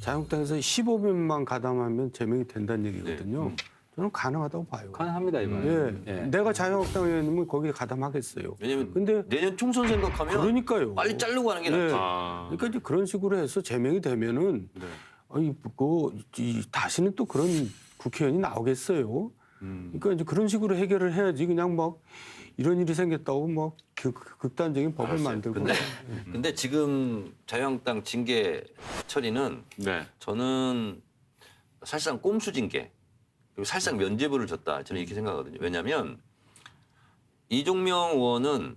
자유한국당에서 15명만 가담하면 제명이 된다는 얘기거든요. 저는 가능하다고 봐요. 가능합니다 이번에. 예. 예. 내가 자유한국당 의원이면 거기에 가담하겠어요. 왜냐면 근데 내년 총선 생각하면 그러니까요. 빨리 자르고 가는 게 낫지. 그러니까 이제 그런 식으로 해서 제명이 되면은 네. 아니 다시는 또 그런 국회의원이 나오겠어요. 그러니까 이제 그런 식으로 해결을 해야지 그냥 막 이런 일이 생겼다고 막 극단적인 법을 알았어요. 만들고. 근데 지금 자유한국당 징계 처리는 네. 저는 사실상 꼼수 징계 그리고 사실상 면죄부를 줬다. 저는 이렇게 생각하거든요. 왜냐하면 이종명 의원은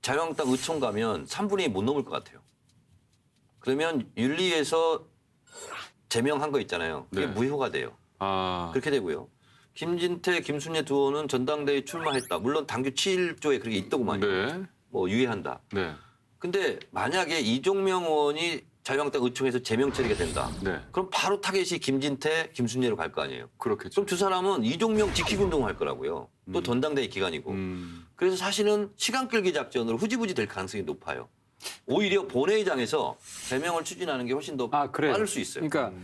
자유한국당 의총 가면 3분의 2 못 넘을 것 같아요. 그러면 윤리에서 제명한 거 있잖아요. 그게 네. 무효가 돼요. 아. 그렇게 되고요. 김진태, 김순례 두 의원은 전당대회 출마했다. 물론 당규 7조에 그렇게 있더구만요. 네. 뭐 유예한다. 네. 근데 만약에 이종명 의원이 자유한국당 의총에서 제명 처리가 된다. 네. 그럼 바로 타겟이 김진태, 김순례로 갈 거 아니에요. 그렇겠죠. 그럼 두 사람은 이종명 지키기 운동을 할 거라고요. 또 전당대회 기간이고. 그래서 사실은 시간 끌기 작전으로 후지부지 될 가능성이 높아요. 오히려 본회의장에서 제명을 추진하는 게 훨씬 더 그래요. 빠를 수 있어요. 그러니까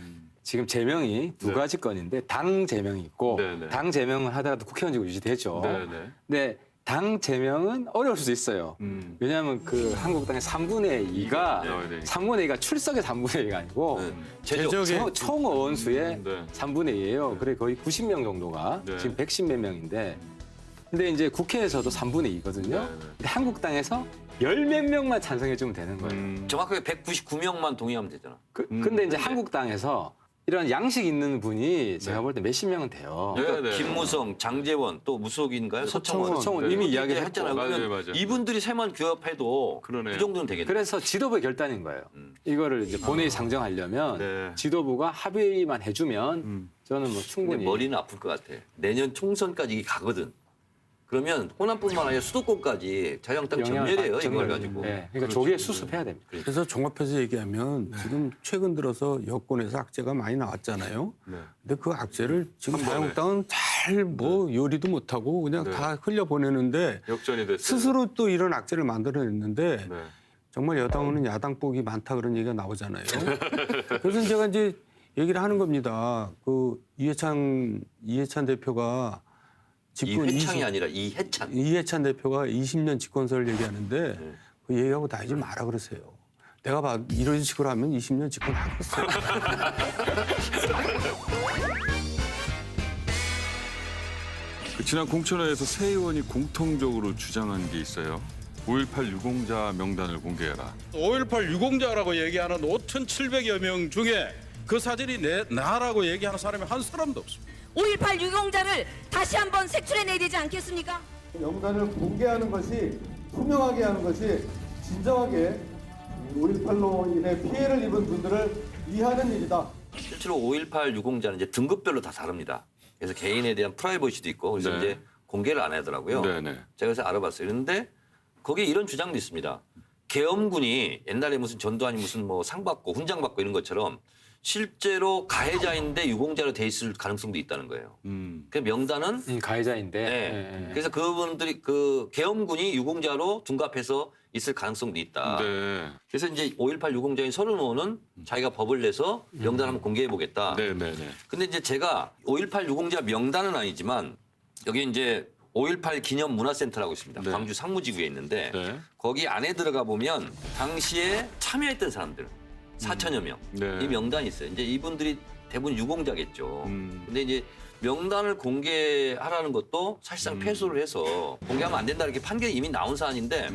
지금 제명이 두 네. 가지 건인데 당 제명이 있고 네, 네. 당 제명을 하다가도 국회의원직으로 유지되죠. 네, 네. 근데 당 제명은 어려울 수도 있어요. 왜냐하면 그 한국당의 3분의 2가 네. 3분의 2가 출석의 3분의 2가 아니고 네. 제적. 총 의원수의 네. 3분의 2예요. 그래 거의 90명 정도가 네. 지금 110몇 명인데 근데 이제 국회에서도 3분의 2거든요. 네, 네. 근데 한국당에서 열 몇 명만 찬성해 주면 되는 거예요. 정확하게 199명만 동의하면 되잖아. 근데 이제 한국당에서 이런 양식 있는 분이 제가 볼 때 몇십 명은 돼요. 그러니까 네, 네. 김무성, 장재원, 또 무속인가요? 서청원. 서청원 네. 이미 이야기 이야기를 했잖아요. 했잖아요. 그러면 맞아요, 맞아요. 이분들이 세만 규합해도 그러네요. 그 정도는 되겠네. 그래서 지도부의 결단인 거예요. 이거를 이제 본회의 상정하려면 네. 지도부가 합의만 해주면 저는 뭐 근데 충분히 머리는 아플 것 같아. 내년 총선까지 이게 가거든. 그러면 호남뿐만 아니라 수도권까지 자유한국당 전멸이에요. 이걸 가지고. 네. 그러니까 조기에 수습해야 됩니다. 그래서 종합해서 얘기하면 지금 최근 들어서 여권에서 악재가 많이 나왔잖아요. 네. 근데 그 악재를 지금 한 번에. 자유한국당은 잘 뭐 요리도 못하고 그냥 네. 다 흘려보내는데 역전이 됐어요. 스스로 또 이런 악재를 만들어냈는데 네. 정말 여당은 야당복이 많다 그런 얘기가 나오잖아요. 그래서 제가 이제 얘기를 하는 겁니다. 그 이해찬 대표가 집권 이회창이 아니라 이해찬. 이해찬 대표가 20년 집권서를 얘기하는데 그 얘기하고 다니지 마라 그러세요. 내가 봐 이런 식으로 하면 20년 집권하겠어요. 그 지난 공천회에서 새 의원이 공통적으로 주장한 게 있어요. 5.18 유공자 명단을 공개해라. 5.18 유공자라고 얘기하는 5,700여 명 중에 그 사진이 나라고 얘기하는 사람이 한 사람도 없습니다. 5.18 유공자를 다시 한번 색출해내야 되지 않겠습니까? 명단을 공개하는 것이 투명하게 하는 것이 진정하게 5.18로 인해 피해를 입은 분들을 위하는 일이다. 실제로 5.18 유공자는 이제 등급별로 다 다릅니다. 그래서 개인에 대한 프라이버시도 있고 그래서 네. 이제 공개를 안 하더라고요. 네, 네. 제가 그래서 알아봤어요. 그런데 거기에 이런 주장도 있습니다. 계엄군이 옛날에 무슨 전두환이 무슨 뭐 상 받고 훈장 받고 이런 것처럼 실제로 가해자인데 유공자로 돼 있을 가능성도 있다는 거예요. 그 명단은 가해자인데. 네. 그래서 그분들이 그 계엄군이 유공자로 둔갑해서 있을 가능성도 있다. 네. 그래서 이제 5.18 유공자인 서른호는 자기가 법을 내서 명단 한번 공개해 보겠다. 네, 네, 네. 근데 이제 제가 5.18 유공자 명단은 아니지만 여기 이제 5.18 기념 문화센터라고 있습니다. 네. 광주 상무지구에 있는데 네. 거기 안에 들어가 보면 당시에 참여했던 사람들 4천여 명. 네. 이 명단이 있어요. 이제 이분들이 대부분 유공자겠죠. 음. 근데 이제 명단을 공개하라는 것도 사실상 패소를 해서 공개하면 안 된다 이렇게 판결이 이미 나온 사안인데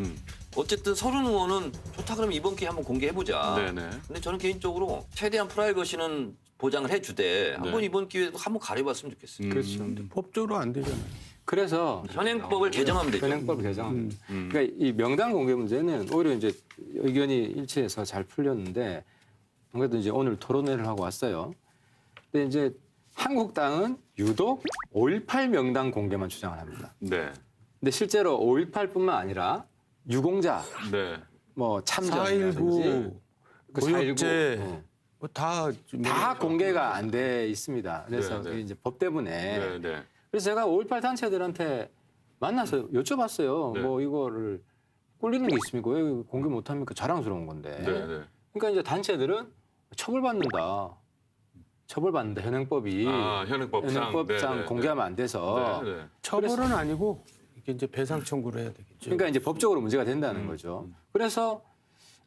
어쨌든 서른 의원은 좋다 그러면 이번 기회에 한번 공개해보자. 네네. 근데 저는 개인적으로 최대한 프라이버시는 보장을 해주되 한번 네. 이번 기회에도 한번 가려봤으면 좋겠어요. 그렇죠. 근데 법적으로 안 되잖아요. 그래서 현행법을 개정하면 되죠. 현행법을 개정합니다. 그러니까 이 명단 공개 문제는 오히려 이제 의견이 일치해서 잘 풀렸는데 아무래도 이제 오늘 토론회를 하고 왔어요. 근데 이제 한국당은 유독 5.18 명단 공개만 주장을 합니다. 네. 근데 실제로 5.18뿐만 아니라 유공자, 네. 뭐 참전이라든지 4.19 그 고육제 4.19, 뭐 다 다 공개가 안 돼 있습니다. 그래서 네, 네. 그게 이제 법 때문에. 네, 네. 그래서 제가 5.18 단체들한테 만나서 여쭤봤어요. 네. 뭐 이거를 꼴리는 게 있습니까? 왜 공개 못합니까? 자랑스러운 건데. 네, 네. 그러니까 이제 단체들은 처벌받는다. 현행법이. 현행법상 네, 공개하면 안 돼서. 네, 네. 처벌은 아니고 이게 이제 배상 청구를 해야 되겠죠. 그러니까 이제 법적으로 문제가 된다는 거죠. 그래서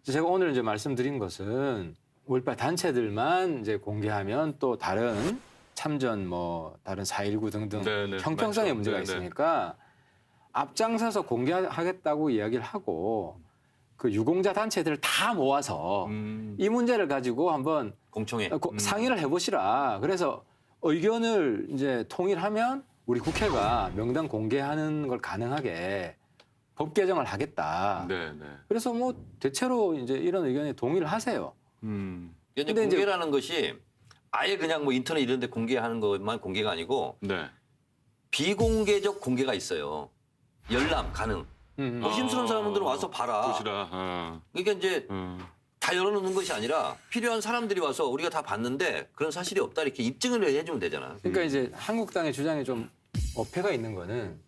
제가 오늘 이제 말씀드린 것은 5.18 단체들만 이제 공개하면 또 다른 참전 뭐 다른 4.19 등등 네, 네, 형평성의 맞죠. 문제가 네, 네. 있으니까 앞장서서 공개하겠다고 이야기를 하고 그 유공자 단체들을 다 모아서 이 문제를 가지고 한번 공청회. 상의를 해보시라. 그래서 의견을 이제 통일하면 우리 국회가 명단 공개하는 걸 가능하게 법 개정을 하겠다. 네, 네. 그래서 뭐 대체로 이제 이런 의견에 동의를 하세요. 이제 근데 이제- 공개라는 것이 아예 그냥 뭐 인터넷 이런 데 공개하는 것만 공개가 아니고 네. 비공개적 공개가 있어요. 열람 가능. 의심스러운 사람들은 와서 봐라. 보시라. 그러니까 이제 다 열어놓는 것이 아니라 필요한 사람들이 와서 우리가 다 봤는데 그런 사실이 없다 이렇게 입증을 해주면 되잖아. 그러니까 이제 한국당의 주장에 좀 어폐가 있는 거는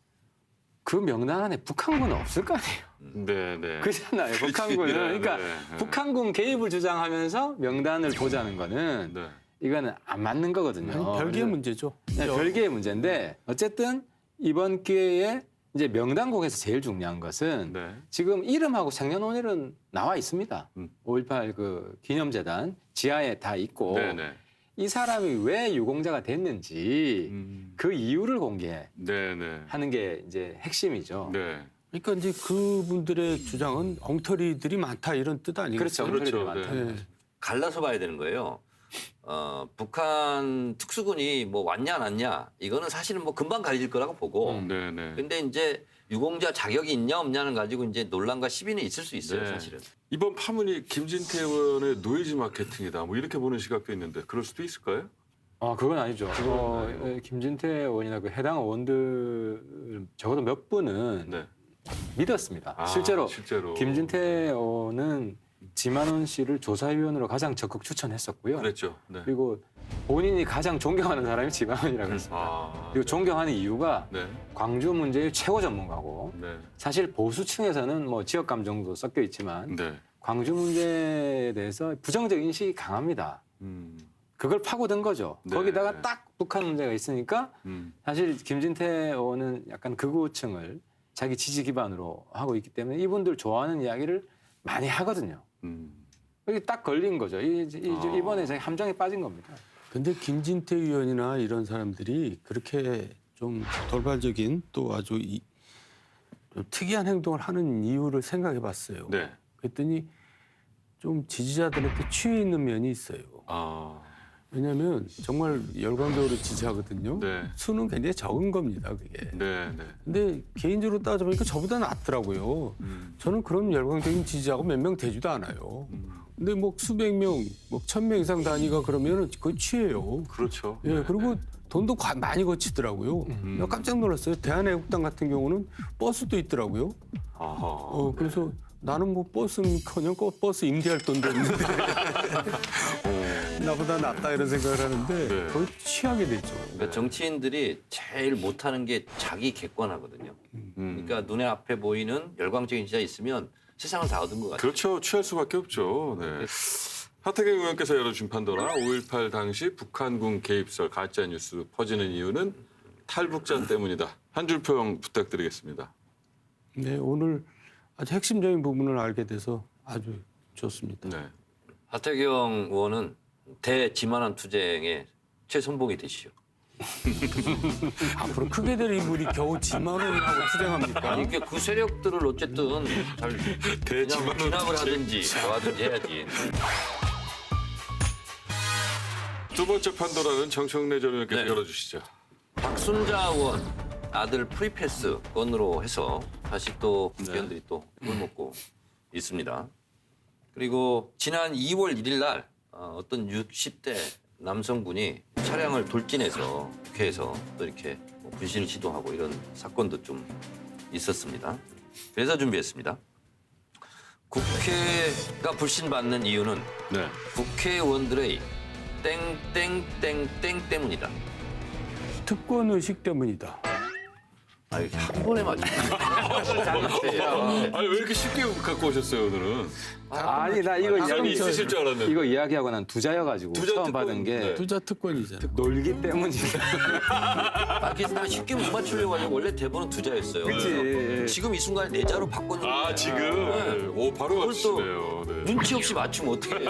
그 명단 안에 북한군은 없을 거 아니에요. 네, 네. 그렇잖아요. 북한군은. 네, 그러니까 네. 북한군 개입을 주장하면서 명단을 보자는 거는 네. 이거는 안 맞는 거거든요. 아니, 별개의 그래서- 문제죠. 네, 별개의 문제인데 어쨌든 이번 기회에 이제 명단 공개에서 제일 중요한 것은 네. 지금 이름하고 생년월일은 나와 있습니다. 5.18 그 기념재단 지하에 다 있고 네, 네. 이 사람이 왜 유공자가 됐는지 그 이유를 공개하는 네, 네. 게 이제 핵심이죠. 네. 그러니까 이제 그분들의 주장은 엉터리들이 많다 이런 뜻 아니겠어요? 그렇죠. 그렇죠. 많다. 네. 갈라서 봐야 되는 거예요. 북한 특수군이 뭐 왔냐 안 왔냐 이거는 사실은 뭐 금방 가려질 거라고 보고 네, 네. 근데 이제 유공자 자격이 있냐 없냐는 가지고 이제 논란과 시비는 있을 수 있어요 네. 사실은. 이번 파문이 김진태 의원의 노이즈 마케팅이다. 뭐 이렇게 보는 시각도 있는데 그럴 수도 있을까요? 아 그건 아니죠. 김진태 의원이나 그 해당 의원들 적어도 몇 분은 네. 믿었습니다. 아, 실제로 실제로. 김진태 의원은 지만원 씨를 조사위원으로 가장 적극 추천했었고요. 그랬죠. 네. 그리고 본인이 가장 존경하는 사람이 지만원이라고 했습니다. 아, 그리고 존경하는 이유가 네. 광주 문제의 최고 전문가고 네. 사실 보수층에서는 뭐 지역 감정도 섞여 있지만 네. 광주 문제에 대해서 부정적 인식이 강합니다. 그걸 파고든 거죠. 네. 거기다가 딱 북한 문제가 있으니까 음. 사실 김진태 의원은 약간 극우층을 자기 지지 기반으로 하고 있기 때문에 이분들 좋아하는 이야기를 많이 하거든요. 여기 딱 걸린 거죠. 이번에 자기 함정에 빠진 겁니다. 근데 김진태 의원이나 이런 사람들이 그렇게 좀 돌발적인 또 아주 좀 특이한 행동을 하는 이유를 생각해 봤어요. 네. 그랬더니 좀 지지자들한테 취해 있는 면이 있어요. 아, 왜냐하면 정말 열광적으로 지지하거든요. 네. 수는 굉장히 적은 겁니다, 그게. 네, 네. 근데 개인적으로 따져보니까 저보다 낫더라고요. 저는 그런 열광적인 지지자가 몇 명 되지도 않아요. 근데 뭐 수백 명, 뭐 1,000명 이상 단위가 그러면은 거의 취해요. 그렇죠. 예, 네, 그리고 돈도 많이 거치더라고요. 나 깜짝 놀랐어요. 대한애국당 같은 경우는 버스도 있더라고요. 아하. 그래서 나는 뭐 버스는커녕 버스 임대할 돈도 없는데 나보다 낫다 이런 생각을 하는데 네. 거의 취하게 됐죠. 그러니까 정치인들이 제일 못하는 게 자기 객관화거든요. 그러니까 눈에 앞에 보이는 열광적인 지지자 있으면 세상을 다 얻은 것 같아요. 그렇죠. 취할 수밖에 없죠. 네. 하태경 의원께서 열어준 판도라 5.18 당시 북한군 개입설 가짜뉴스 퍼지는 이유는 탈북자 때문이다. 한 줄 평 부탁드리겠습니다. 네, 오늘 아주 핵심적인 부분을 알게 돼서 아주 좋습니다. 네. 하태경 의원은 대지만한 투쟁의 최선봉이 되시죠. 앞으로 크게 될 인물이 겨우 지만원하고 투쟁합니까? 아니 그러니까 그 세력들을 어쨌든 잘 그냥 진압을 하든지 뭐 하든지 해야지. 두 번째 판도라는 정청래 전 의원께서 네. 열어주시죠. 박순자 의원 아들 프리패스 건으로 해서 다시 또 국회의원들이 또 물먹고 있습니다. 그리고 지난 2월 1일 날 어떤 60대 남성분이 차량을 돌진해서 국회에서 또 이렇게 분신을 시도하고 이런 사건도 좀 있었습니다. 그래서 준비했습니다. 국회가 불신받는 이유는 네. 국회의원들의 땡땡땡땡 때문이다. 특권 의식 때문이다. 아, 이렇게 한 번에 맞추네. 아니 왜 이렇게 쉽게 갖고 오셨어요 오늘은? 아니 나 이거 시간이 있으실 줄 알았는데. 이거 이야기하고 난 두자여가지고 두자 처음 특권, 받은 게 네. 투자 특권이잖아. 놀기 때문이다. 아, 그래서 나 쉽게 못 맞추려고 하려고 원래 대본은 두자였어요. 그치. 지금 이 순간에 네 자로 바꿨는데. 아 지금 오 바로 그걸 또 맞추시네요. 네. 눈치 없이 맞추면 어떡해.